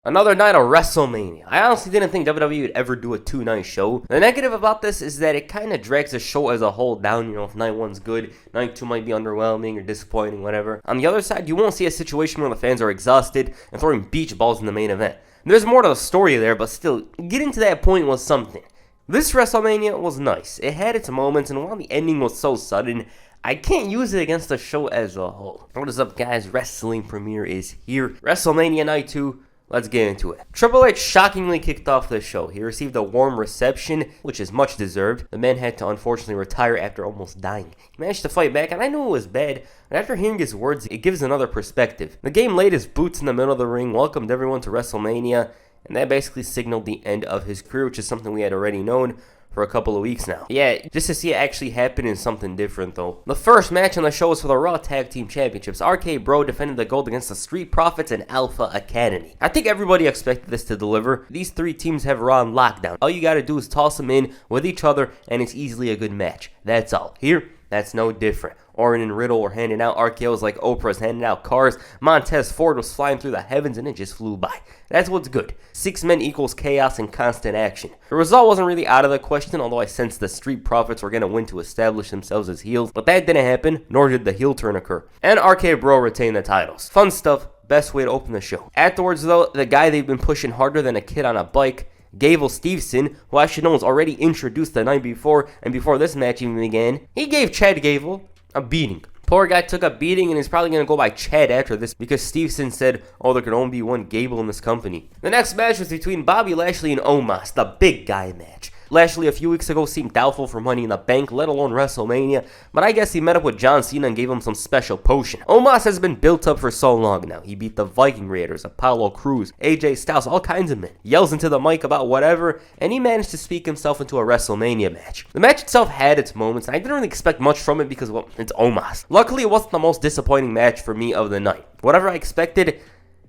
Another night of WrestleMania. I honestly didn't think WWE would ever do a two-night show. The negative about this is that it kind of drags the show as a whole down. If night one's good, night two might be underwhelming or disappointing, whatever. On the other side, you won't see a situation where the fans are exhausted and throwing beach balls in the main event. There's more to the story there, but still, getting to that point was something. This WrestleMania was nice. It had its moments, and while the ending was so sudden, I can't use it against the show as a whole. What is up, guys? Wrestling Premiere is here. WrestleMania Night 2. Let's get into it. Triple H shockingly kicked off the show. He received a warm reception, which is much deserved. The man had to unfortunately retire after almost dying. He managed to fight back, and I knew it was bad, but after hearing his words, it gives another perspective. The game laid his boots in the middle of the ring, welcomed everyone to WrestleMania, and that basically signaled the end of his career, which is something we had already known for a couple of weeks now. Yeah, just to see it actually happen is something different though. The first match on the show was for the Raw Tag Team Championships. RK Bro defended the gold against the Street Profits and Alpha Academy. I think everybody expected this to deliver. These three teams have Raw on lockdown. All you gotta do is toss them in with each other and it's easily a good match. That's all. Here, that's no different. Orton and Riddle were handing out RKOs like Oprah's handing out cars. Montez Ford was flying through the heavens and it just flew by. That's what's good. 6 men equals chaos and constant action. The result wasn't really out of the question, although I sensed the Street Profits were going to win to establish themselves as heels. But that didn't happen, nor did the heel turn occur. And RK Bro retained the titles. Fun stuff. Best way to open the show. Afterwards though, the guy they've been pushing harder than a kid on a bike, Gable Steveson, who I should know was already introduced the night before and before this match even began, he gave Chad Gable a beating. Poor guy took a beating and is probably going to go by Chad after this because Steveson said, oh, there could only be one Gable in this company. The next match was between Bobby Lashley and Omos, the big guy match. Lashley a few weeks ago seemed doubtful for Money in the Bank, let alone WrestleMania, but I guess he met up with John Cena and gave him some special potion. Omos has been built up for so long now. He beat the Viking Raiders, Apollo Crews, AJ Styles, all kinds of men. Yells into the mic about whatever, and he managed to speak himself into a WrestleMania match. The match itself had its moments, and I didn't really expect much from it because, well, it's Omos. Luckily, it wasn't the most disappointing match for me of the night. Whatever I expected,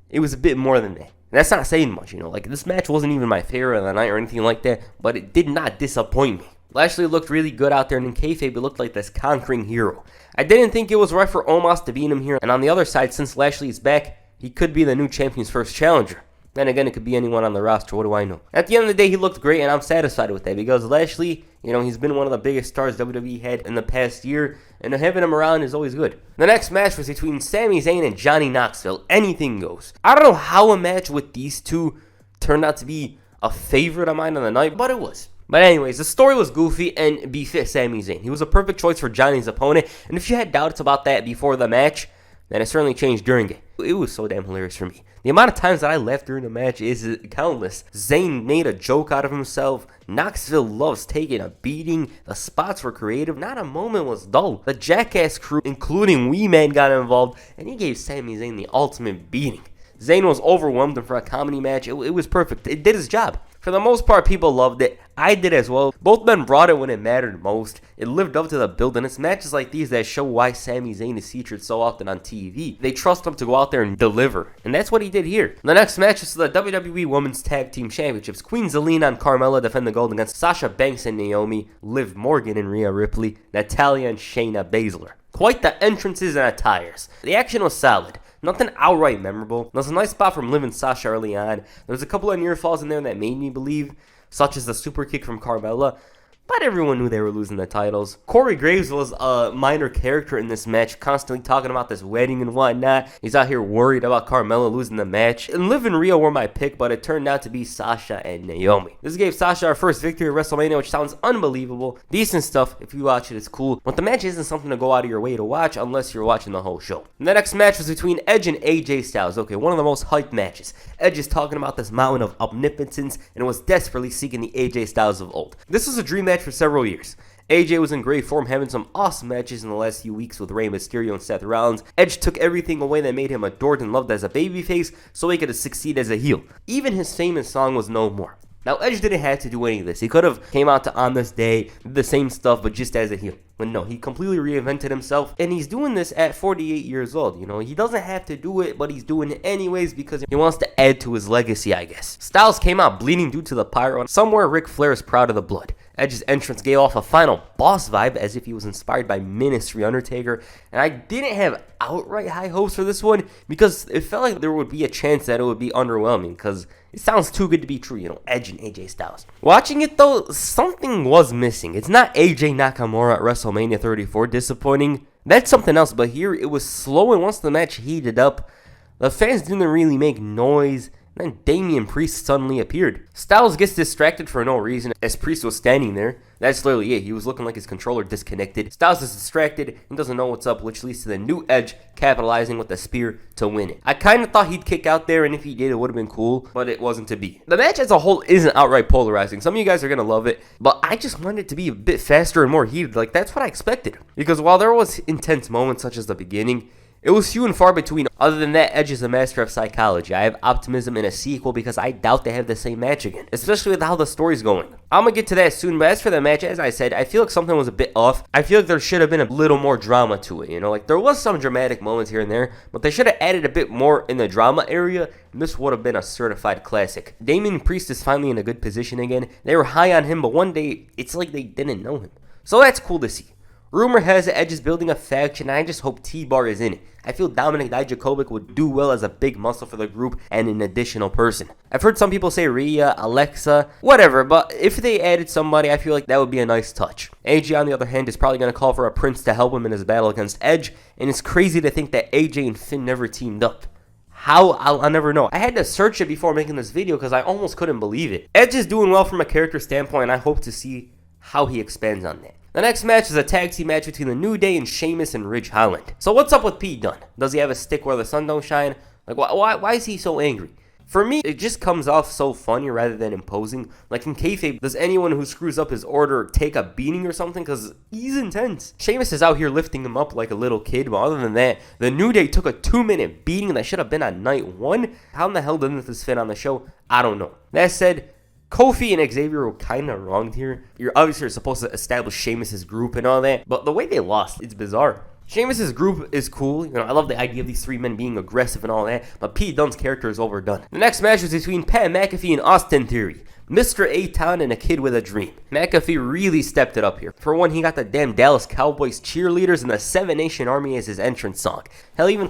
it was a bit more than that. That's not saying much, like this match wasn't even my favorite of the night or anything like that, but it did not disappoint me. Lashley looked really good out there, and in kayfabe, it looked like this conquering hero. I didn't think it was right for Omos to beat him here, and on the other side, since Lashley is back, he could be the new champion's first challenger. Then again, it could be anyone on the roster, what do I know? At the end of the day, he looked great, and I'm satisfied with that, because Lashley, he's been one of the biggest stars WWE had in the past year, and having him around is always good. The next match was between Sami Zayn and Johnny Knoxville. Anything goes. I don't know how a match with these two turned out to be a favorite of mine on the night, but it was. But anyways, the story was goofy and befit Sami Zayn. He was a perfect choice for Johnny's opponent, and if you had doubts about that before the match, then it certainly changed during it. It was so damn hilarious for me. The amount of times that I laughed during the match is countless. Zayn made a joke out of himself. Knoxville loves taking a beating. The spots were creative. Not a moment was dull. The Jackass crew, including Wee Man, got involved, and he gave Sami Zayn the ultimate beating. Zayn was overwhelmed, and for a comedy match, it was perfect. It did its job. For the most part, people loved it. I did as well. Both men brought it when it mattered most. It lived up to the build, and it's matches like these that show why Sami Zayn is featured so often on TV. They trust him to go out there and deliver, and that's what he did here. The next match is the WWE Women's Tag Team Championships. Queen Zelina and Carmella defend the gold against Sasha Banks and Naomi, Liv Morgan and Rhea Ripley, Natalya and Shayna Baszler. Quite the entrances and attires. The action was solid. Nothing outright memorable. There was a nice spot from Liv and Sasha early on. There was a couple of near falls in there that made me believe, such as the super kick from Carmella, but everyone knew they were losing the titles. Corey Graves was a minor character in this match, constantly talking about this wedding and whatnot. He's out here worried about Carmella losing the match. And Liv and Rhea were my pick, but it turned out to be Sasha and Naomi. This gave Sasha her first victory at WrestleMania, which sounds unbelievable. Decent stuff. If you watch it, it's cool. But the match isn't something to go out of your way to watch unless you're watching the whole show. And the next match was between Edge and AJ Styles. Okay, one of the most hyped matches. Edge is talking about this mountain of omnipotence and was desperately seeking the AJ Styles of old. This was a dream match for several years. AJ was in great form, having some awesome matches in the last few weeks with Rey Mysterio and Seth Rollins. Edge took everything away that made him adored and loved as a babyface, so he could succeed as a heel. Even his famous song was no more. Now, Edge didn't have to do any of this. He could have came out to On This Day, did the same stuff, but just as a heel. But no, he completely reinvented himself, and he's doing this at 48 years old. He doesn't have to do it, but he's doing it anyways because he wants to add to his legacy, I guess. Styles came out bleeding due to the pyro, and somewhere Ric Flair is proud of the blood. Edge's entrance gave off a final boss vibe as if he was inspired by Ministry Undertaker, and I didn't have outright high hopes for this one because it felt like there would be a chance that it would be underwhelming because it sounds too good to be true, Edge and AJ Styles. Watching it though, something was missing. It's not AJ Nakamura at WrestleMania 34 disappointing. That's something else, but here it was slow, and once the match heated up, the fans didn't really make noise. Then Damian Priest suddenly appeared. Styles gets distracted for no reason as Priest was standing there. That's literally it. He was looking like his controller disconnected. Styles is distracted and doesn't know what's up, which leads to the new Edge capitalizing with the spear to win it. I kind of thought he'd kick out there, and if he did, it would have been cool, but it wasn't to be. The match as a whole isn't outright polarizing. Some of you guys are going to love it, but I just wanted it to be a bit faster and more heated. Like, that's what I expected. Because while there was intense moments such as the beginning, it was few and far between. Other than that, Edge is a master of psychology. I have optimism in a sequel because I doubt they have the same match again, especially with how the story's going. I'm going to get to that soon, but as for the match, as I said, I feel like something was a bit off. I feel like there should have been a little more drama to it, Like, there was some dramatic moments here and there, but they should have added a bit more in the drama area, and this would have been a certified classic. Damian Priest is finally in a good position again. They were high on him, but one day, it's like they didn't know him. So that's cool to see. Rumor has it Edge is building a faction, and I just hope T-Bar is in it. I feel Dominic Dijakovic would do well as a big muscle for the group and an additional person. I've heard some people say Rhea, Alexa, whatever, but if they added somebody, I feel like that would be a nice touch. AJ, on the other hand, is probably going to call for a Prince to help him in his battle against Edge, and it's crazy to think that AJ and Finn never teamed up. How? I'll never know. I had to search it before making this video because I almost couldn't believe it. Edge is doing well from a character standpoint, and I hope to see how he expands on that. The next match is a tag team match between the New Day and Sheamus and Ridge Holland. So what's up with Pete Dunne? Does he have a stick where the sun don't shine? Like, why is he so angry? For me, it just comes off so funny rather than imposing. Like in kayfabe, does anyone who screws up his order take a beating or something? Because he's intense. Sheamus is out here lifting him up like a little kid, but other than that, the New Day took a 2-minute beating that should have been on night 1. How in the hell didn't this fit on the show? I don't know. That said, Kofi and Xavier were kind of wronged here. You're obviously supposed to establish Sheamus' group and all that, but the way they lost, it's bizarre. Sheamus' group is cool. I love the idea of these 3 men being aggressive and all that, but Pete Dunne's character is overdone. The next match was between Pat McAfee and Austin Theory. Mr. A-Town and a kid with a dream. McAfee really stepped it up here. For one, he got the damn Dallas Cowboys cheerleaders and the Seven Nation Army as his entrance song. Hell, even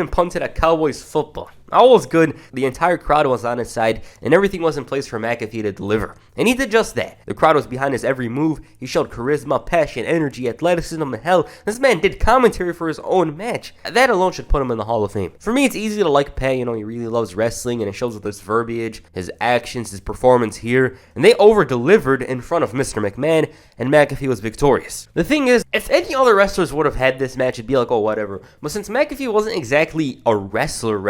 punted a Cowboys football. All was good, the entire crowd was on his side, and everything was in place for McAfee to deliver. And he did just that. The crowd was behind his every move. He showed charisma, passion, energy, athleticism, and hell, this man did commentary for his own match. That alone should put him in the Hall of Fame. For me, it's easy to like Pat, he really loves wrestling, and it shows with his verbiage, his actions, his performance here, and they over-delivered in front of Mr. McMahon, and McAfee was victorious. The thing is, if any other wrestlers would have had this match, it'd be like, oh, whatever. But since McAfee wasn't exactly a wrestler,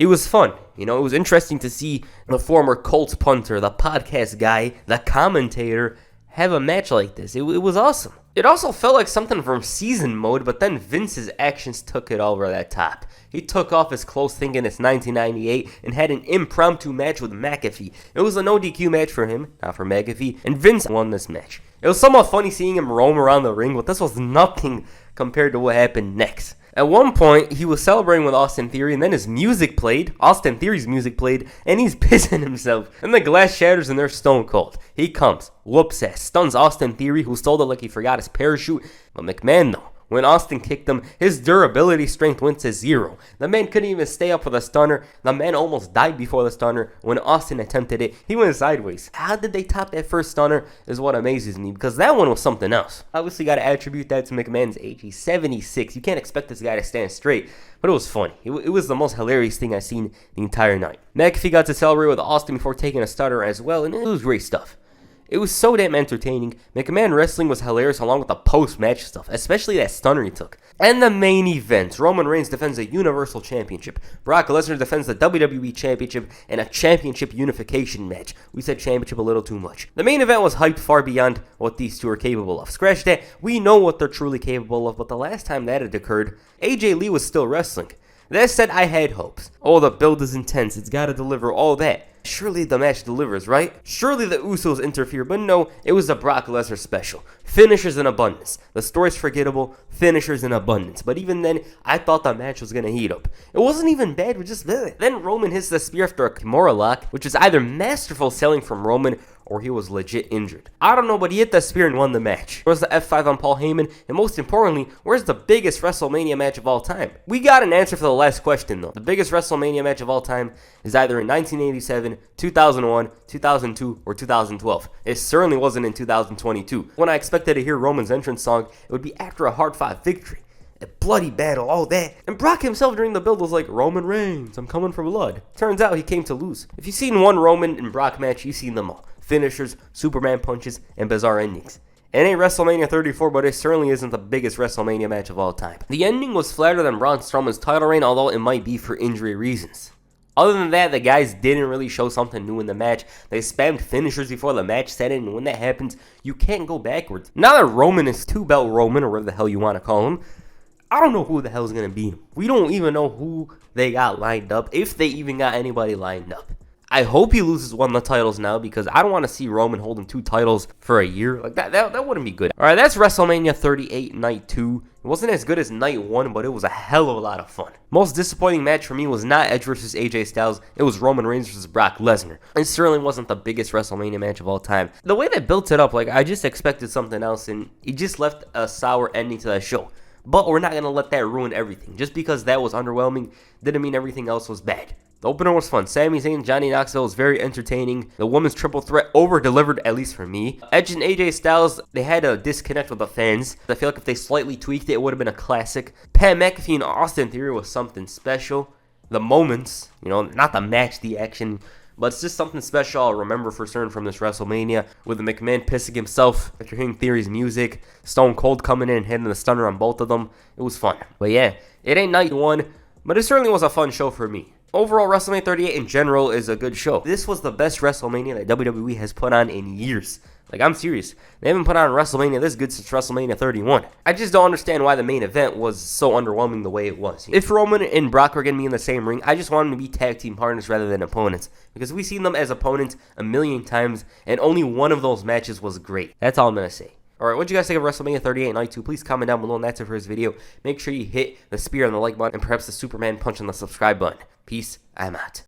it was fun. It was interesting to see the former Colts punter, the podcast guy, the commentator, have a match like this. It was awesome. It also felt like something from season mode, but then Vince's actions took it over that top. He took off his clothes thinking it's 1998 and had an impromptu match with McAfee. It was a no DQ match for him, not for McAfee, and Vince won this match. It was somewhat funny seeing him roam around the ring, but this was nothing compared to what happened next. At one point, he was celebrating with Austin Theory, and then his music played, Austin Theory's music played, and he's pissing himself. And the glass shatters and they're stone cold. He comes, whoops ass, stuns Austin Theory, who sold it like he forgot his parachute. But McMahon, though, when Austin kicked him, his durability strength went to 0. The man couldn't even stay up for the stunner. The man almost died before the stunner. When Austin attempted it, he went sideways. How did they top that first stunner is what amazes me, because that one was something else. Obviously got to attribute that to McMahon's age. He's 76. You can't expect this guy to stand straight, but it was funny. It was the most hilarious thing I've seen the entire night. McAfee got to celebrate with Austin before taking a stunner as well, and it was great stuff. It was so damn entertaining. McMahon wrestling was hilarious along with the post-match stuff, especially that stunner he took. And the main event, Roman Reigns defends the Universal Championship. Brock Lesnar defends the WWE Championship in a championship unification match. We said championship a little too much. The main event was hyped far beyond what these two are capable of. Scratch that, we know what they're truly capable of, but the last time that had occurred, AJ Lee was still wrestling. That said, I had hopes. Oh, the build is intense, it's gotta deliver all that. Surely the match delivers, right? Surely the Usos interfere, but no, it was a Brock Lesnar special. Finishers in abundance. The story's forgettable, finishers in abundance. But even then, I thought the match was going to heat up. It wasn't even bad, but just then Roman hits the spear after a Kimura lock, which is either masterful selling from Roman or he was legit injured. I don't know, but he hit the spear and won the match. Where's the F5 on Paul Heyman? And most importantly, where's the biggest WrestleMania match of all time? We got an answer for the last question though. The biggest WrestleMania match of all time is either in 1987, 2001, 2002, or 2012. It certainly wasn't in 2022. When I expected to hear Roman's entrance song, it would be after a hard-fought victory. A bloody battle, all that. And Brock himself during the build was like, Roman Reigns, I'm coming for blood. Turns out he came to lose. If you've seen one Roman and Brock match, you've seen them all. Finishers, Superman punches, and bizarre endings. It ain't WrestleMania 34, but it certainly isn't the biggest WrestleMania match of all time. The ending was flatter than Braun Strowman's title reign, although it might be for injury reasons. Other than that, the guys didn't really show something new in the match. They spammed finishers before the match set in, and when that happens, you can't go backwards. Now that Roman is 2-belt Roman, or whatever the hell you want to call him, I don't know who the hell's going to beat him. We don't even know who they got lined up, if they even got anybody lined up. I hope he loses one of the titles now, because I don't want to see Roman holding 2 titles for a year. Like that wouldn't be good. Alright, that's WrestleMania 38 Night 2. It wasn't as good as Night 1, but it was a hell of a lot of fun. Most disappointing match for me was not Edge vs AJ Styles, it was Roman Reigns vs Brock Lesnar. It certainly wasn't the biggest WrestleMania match of all time. The way they built it up, like I just expected something else, and it just left a sour ending to that show. But we're not going to let that ruin everything. Just because that was underwhelming didn't mean everything else was bad. The opener was fun. Sami Zayn, Johnny Knoxville was very entertaining. The women's triple threat over-delivered, at least for me. Edge and AJ Styles, they had a disconnect with the fans. I feel like if they slightly tweaked it, it would have been a classic. Pat McAfee and Austin Theory was something special. The moments, not the match, the action, but it's just something special I'll remember for certain from this WrestleMania, with the McMahon pissing himself after hearing Theory's music, Stone Cold coming in and hitting the stunner on both of them. It was fun. But yeah, it ain't Night 1, but it certainly was a fun show for me. Overall, WrestleMania 38 in general is a good show. This was the best WrestleMania that WWE has put on in years. Like, I'm serious. They haven't put on WrestleMania this good since WrestleMania 31. I just don't understand why the main event was so underwhelming the way it was. If Roman and Brock were going to be in the same ring, I just want them to be tag team partners rather than opponents. Because we've seen them as opponents a million times, and only one of those matches was great. That's all I'm going to say. Alright, what do you guys think of WrestleMania 38 Night 2? Please comment down below, and that's it for this video. Make sure you hit the spear on the like button, and perhaps the Superman punch on the subscribe button. Peace, I'm out.